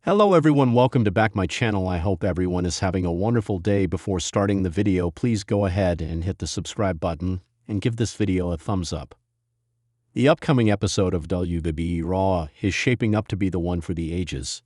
Hello everyone, welcome to back my channel. I hope everyone is having a wonderful day. Before starting the video, please go ahead and hit the subscribe button and give this video a thumbs up. The upcoming episode of WWE Raw is shaping up to be the one for the ages.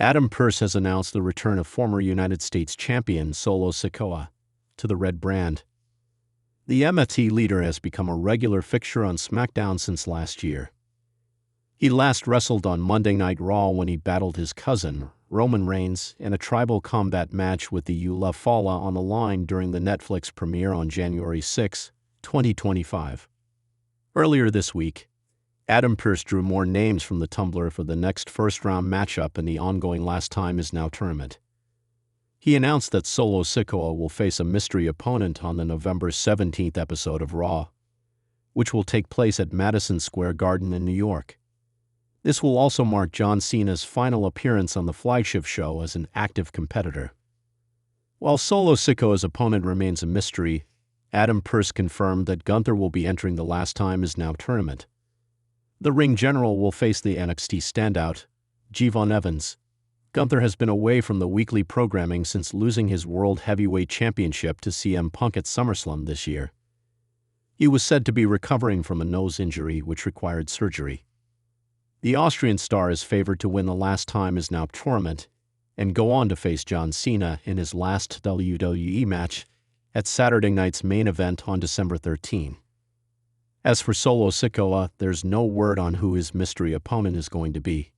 Adam Pearce has announced the return of former United States champion Solo Sikoa to the Red brand. The MFT leader has become a regular fixture on SmackDown since last year. He last wrestled on Monday Night Raw when he battled his cousin, Roman Reigns, in a tribal combat match with the Ula Fala on the line during the Netflix premiere on January 6, 2025. Earlier this week, Adam Pearce drew more names from the Tumblr for the next first-round matchup in the ongoing Last Time Is Now tournament. He announced that Solo Sikoa will face a mystery opponent on the November 17th episode of Raw, which will take place at Madison Square Garden in New York. This will also mark John Cena's final appearance on the flagship show as an active competitor. While Solo Sikoa's opponent remains a mystery, Adam Pearce confirmed that Gunther will be entering the Last Time Is Now tournament. The ring general will face the NXT standout, Javon Evans. Gunther has been away from the weekly programming since losing his World Heavyweight Championship to CM Punk at SummerSlam this year. He was said to be recovering from a nose injury which required surgery. The Austrian star is favored to win the Last Time Is Now tournament and go on to face John Cena in his last WWE match at Saturday night's main event on December 13. As for Solo Sikoa, there's no word on who his mystery opponent is going to be.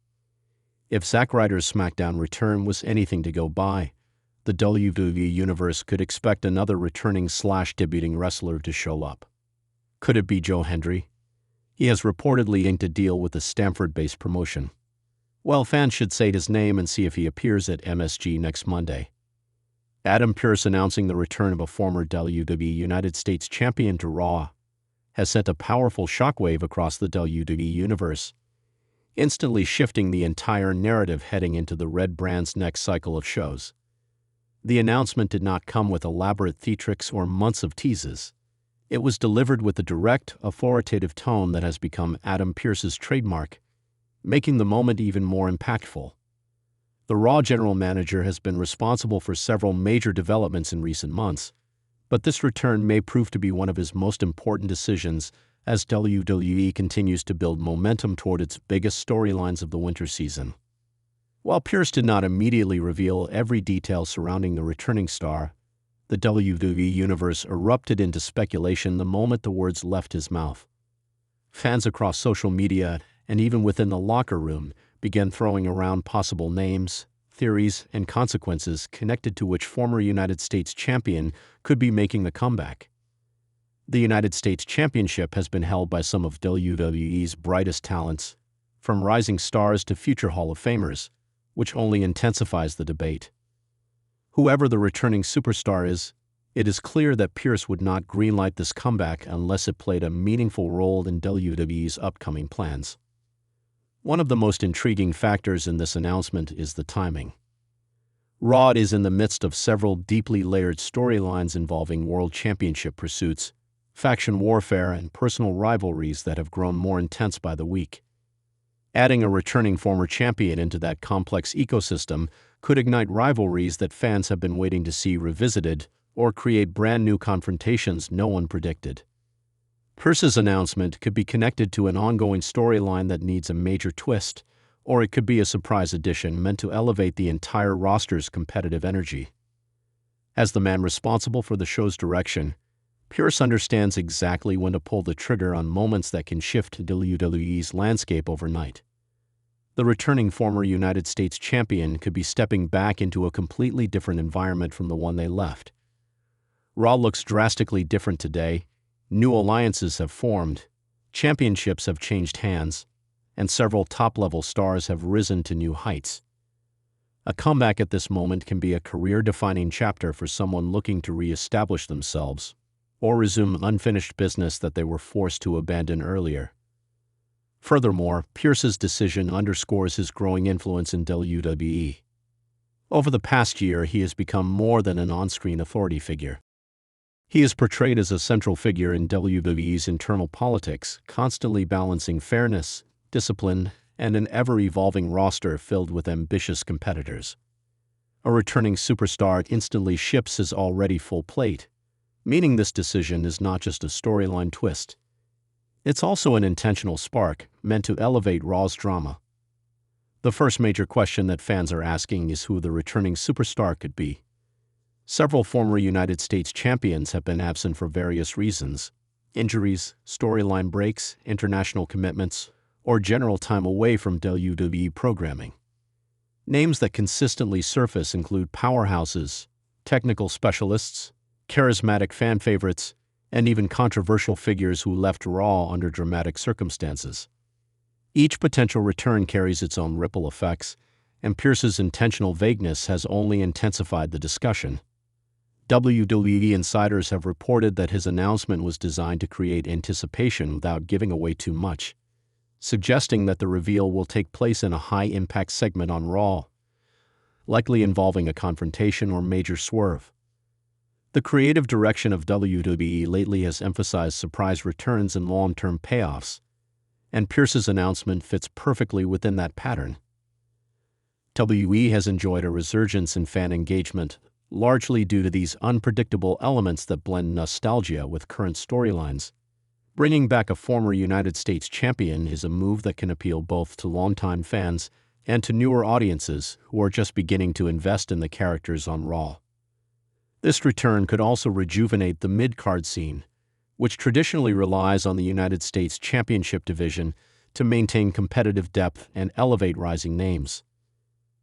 If Zack Ryder's SmackDown return was anything to go by, the WWE Universe could expect another returning/debuting wrestler to show up. Could it be Joe Hendry? He has reportedly inked a deal with a Stamford-based promotion. Well, fans should say his name and see if he appears at MSG next Monday. Adam Pearce announcing the return of a former WWE United States champion to Raw has sent a powerful shockwave across the WWE Universe, instantly shifting the entire narrative heading into the Red brand's next cycle of shows. The announcement did not come with elaborate theatrics or months of teases. It was delivered with the direct, authoritative tone that has become Adam Pearce's trademark, making the moment even more impactful. The Raw general manager has been responsible for several major developments in recent months, but this return may prove to be one of his most important decisions as WWE continues to build momentum toward its biggest storylines of the winter season. While Pearce did not immediately reveal every detail surrounding the returning star, the WWE Universe erupted into speculation the moment the words left his mouth. Fans across social media and even within the locker room began throwing around possible names, theories, and consequences connected to which former United States champion could be making the comeback. The United States Championship has been held by some of WWE's brightest talents, from rising stars to future Hall of Famers, which only intensifies the debate. Whoever the returning superstar is, it is clear that Pearce would not greenlight this comeback unless it played a meaningful role in WWE's upcoming plans. One of the most intriguing factors in this announcement is the timing. Raw is in the midst of several deeply layered storylines involving World Championship pursuits, faction warfare, and personal rivalries that have grown more intense by the week. Adding a returning former champion into that complex ecosystem could ignite rivalries that fans have been waiting to see revisited or create brand new confrontations no one predicted. Pearce's announcement could be connected to an ongoing storyline that needs a major twist, or it could be a surprise addition meant to elevate the entire roster's competitive energy. As the man responsible for the show's direction, Pearce understands exactly when to pull the trigger on moments that can shift WWE's landscape overnight. The returning former United States champion could be stepping back into a completely different environment from the one they left. Raw looks drastically different today. New alliances have formed, championships have changed hands, and several top-level stars have risen to new heights. A comeback at this moment can be a career-defining chapter for someone looking to re-establish themselves or resume unfinished business that they were forced to abandon earlier. Furthermore, Pearce's decision underscores his growing influence in WWE. Over the past year, he has become more than an on-screen authority figure. He is portrayed as a central figure in WWE's internal politics, constantly balancing fairness, discipline, and an ever-evolving roster filled with ambitious competitors. A returning superstar instantly ships his already full plate, meaning this decision is not just a storyline twist. It's also an intentional spark meant to elevate Raw's drama. The first major question that fans are asking is who the returning superstar could be. Several former United States champions have been absent for various reasons: injuries, storyline breaks, international commitments, or general time away from WWE programming. Names that consistently surface include powerhouses, technical specialists, charismatic fan favorites, and even controversial figures who left Raw under dramatic circumstances. Each potential return carries its own ripple effects, and Pearce's intentional vagueness has only intensified the discussion. WWE insiders have reported that his announcement was designed to create anticipation without giving away too much, suggesting that the reveal will take place in a high-impact segment on Raw, likely involving a confrontation or major swerve. The creative direction of WWE lately has emphasized surprise returns and long-term payoffs, and Pearce's announcement fits perfectly within that pattern. WWE has enjoyed a resurgence in fan engagement, largely due to these unpredictable elements that blend nostalgia with current storylines. Bringing back a former United States champion is a move that can appeal both to longtime fans and to newer audiences who are just beginning to invest in the characters on Raw. This return could also rejuvenate the mid-card scene, which traditionally relies on the United States Championship division to maintain competitive depth and elevate rising names.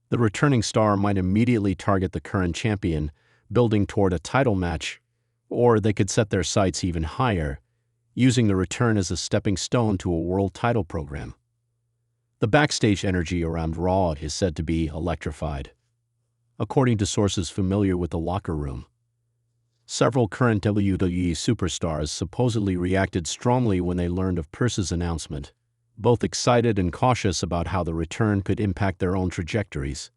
The returning star might immediately target the current champion, building toward a title match, or they could set their sights even higher, using the return as a stepping stone to a world title program. The backstage energy around Raw is said to be electrified, according to sources familiar with the locker room. Several current WWE superstars supposedly reacted strongly when they learned of Pearce's announcement, both excited and cautious about how the return could impact their own trajectories.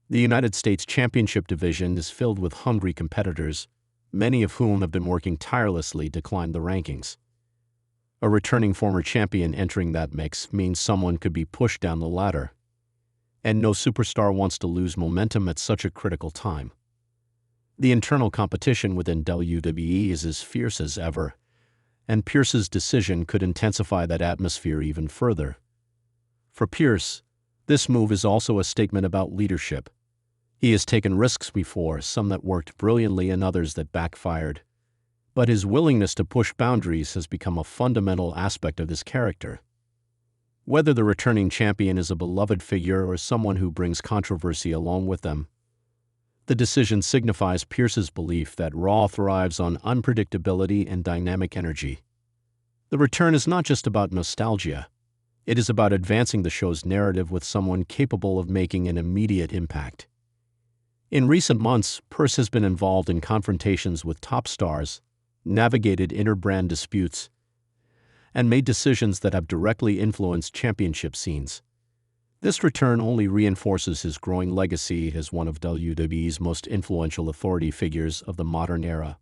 The United States Championship division is filled with hungry competitors, many of whom have been working tirelessly to climb the rankings. A returning former champion entering that mix means someone could be pushed down the ladder, and no superstar wants to lose momentum at such a critical time. The internal competition within WWE is as fierce as ever, and Pearce's decision could intensify that atmosphere even further. For Pearce, this move is also a statement about leadership. He has taken risks before, some that worked brilliantly and others that backfired. But his willingness to push boundaries has become a fundamental aspect of his character. Whether the returning champion is a beloved figure or someone who brings controversy along with them, the decision signifies Pearce's belief that Raw thrives on unpredictability and dynamic energy. The return is not just about nostalgia. It is about advancing the show's narrative with someone capable of making an immediate impact. In recent months, Pearce has been involved in confrontations with top stars, navigated inter-brand disputes, and made decisions that have directly influenced championship scenes. This return only reinforces his growing legacy as one of WWE's most influential authority figures of the modern era.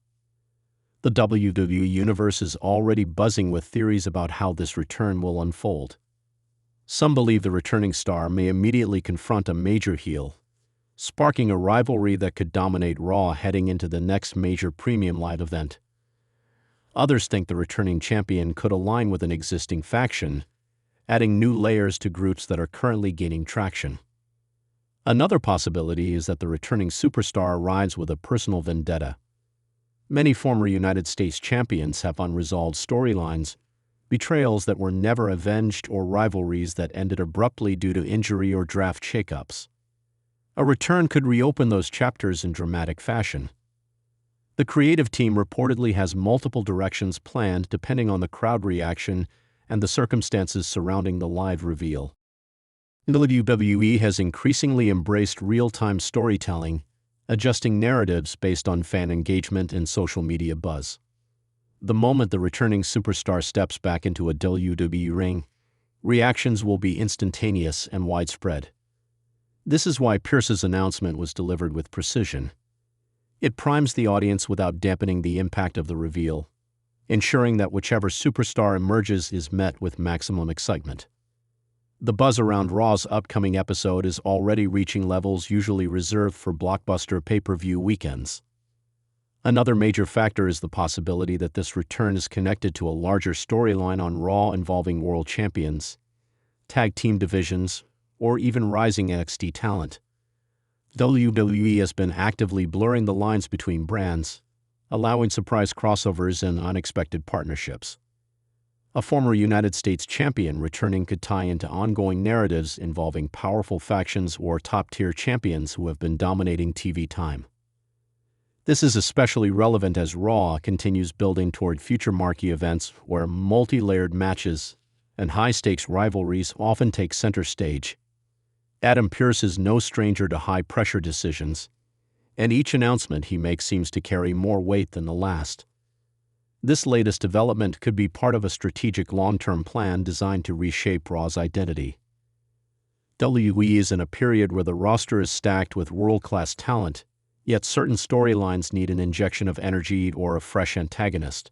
The WWE universe is already buzzing with theories about how this return will unfold. Some believe the returning star may immediately confront a major heel, sparking a rivalry that could dominate Raw heading into the next major premium live event. Others think the returning champion could align with an existing faction, adding new layers to groups that are currently gaining traction. Another possibility is that the returning superstar arrives with a personal vendetta. Many former United States champions have unresolved storylines, betrayals that were never avenged, or rivalries that ended abruptly due to injury or draft shakeups. A return could reopen those chapters in dramatic fashion. The creative team reportedly has multiple directions planned depending on the crowd reaction and the circumstances surrounding the live reveal. WWE has increasingly embraced real-time storytelling, adjusting narratives based on fan engagement and social media buzz. The moment the returning superstar steps back into a WWE ring, reactions will be instantaneous and widespread. This is why Pearce's announcement was delivered with precision. It primes the audience without dampening the impact of the reveal, ensuring that whichever superstar emerges is met with maximum excitement. The buzz around Raw's upcoming episode is already reaching levels usually reserved for blockbuster pay-per-view weekends. Another major factor is the possibility that this return is connected to a larger storyline on Raw involving world champions, tag team divisions, or even rising NXT talent. WWE has been actively blurring the lines between brands, allowing surprise crossovers and unexpected partnerships. A former United States champion returning could tie into ongoing narratives involving powerful factions or top-tier champions who have been dominating TV time. This is especially relevant as Raw continues building toward future marquee events where multi-layered matches and high-stakes rivalries often take center stage. Adam Pearce is no stranger to high-pressure decisions, and each announcement he makes seems to carry more weight than the last. This latest development could be part of a strategic long-term plan designed to reshape Raw's identity. WWE is in a period where the roster is stacked with world-class talent, yet certain storylines need an injection of energy or a fresh antagonist.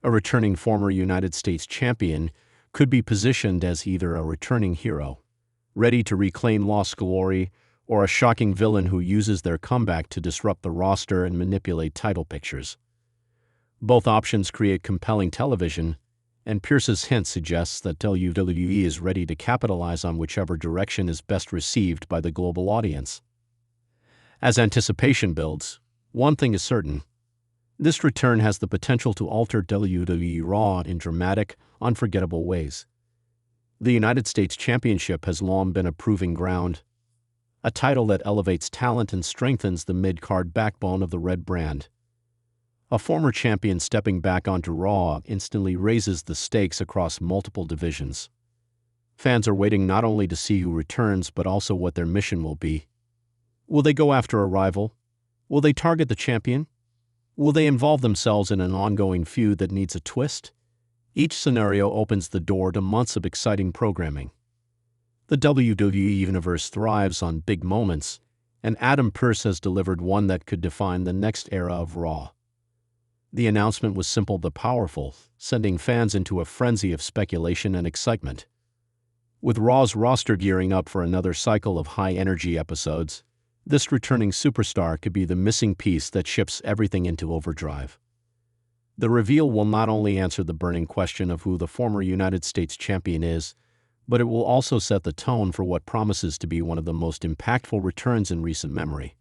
A returning former United States champion could be positioned as either a returning hero, ready to reclaim lost glory, or a shocking villain who uses their comeback to disrupt the roster and manipulate title pictures. Both options create compelling television, and Pearce's hint suggests that WWE is ready to capitalize on whichever direction is best received by the global audience. As anticipation builds, one thing is certain. This return has the potential to alter WWE Raw in dramatic, unforgettable ways. The United States Championship has long been a proving ground, a title that elevates talent and strengthens the mid-card backbone of the Red brand. A former champion stepping back onto Raw instantly raises the stakes across multiple divisions. Fans are waiting not only to see who returns but also what their mission will be. Will they go after a rival? Will they target the champion? Will they involve themselves in an ongoing feud that needs a twist? Each scenario opens the door to months of exciting programming. The WWE Universe thrives on big moments, and Adam Pearce has delivered one that could define the next era of Raw. The announcement was simple but powerful, sending fans into a frenzy of speculation and excitement. With Raw's roster gearing up for another cycle of high-energy episodes, this returning superstar could be the missing piece that shifts everything into overdrive. The reveal will not only answer the burning question of who the former United States champion is, but it will also set the tone for what promises to be one of the most impactful returns in recent memory.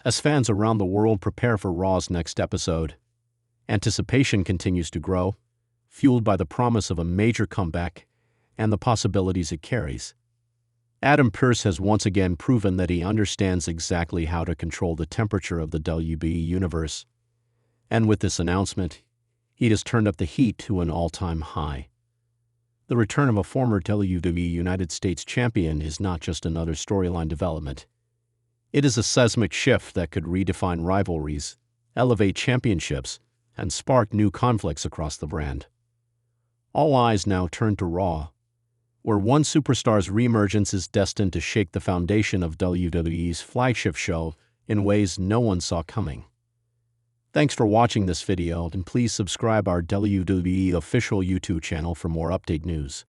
As fans around the world prepare for Raw's next episode, anticipation continues to grow, fueled by the promise of a major comeback and the possibilities it carries. Adam Pearce has once again proven that he understands exactly how to control the temperature of the WWE Universe, and with this announcement, he has turned up the heat to an all-time high. The return of a former WWE United States champion is not just another storyline development. It is a seismic shift that could redefine rivalries, elevate championships, and spark new conflicts across the brand. All eyes now turn to Raw, where one superstar's reemergence is destined to shake the foundation of WWE's flagship show in ways no one saw coming. Thanks for watching this video, and please subscribe our WWE official YouTube channel for more update news.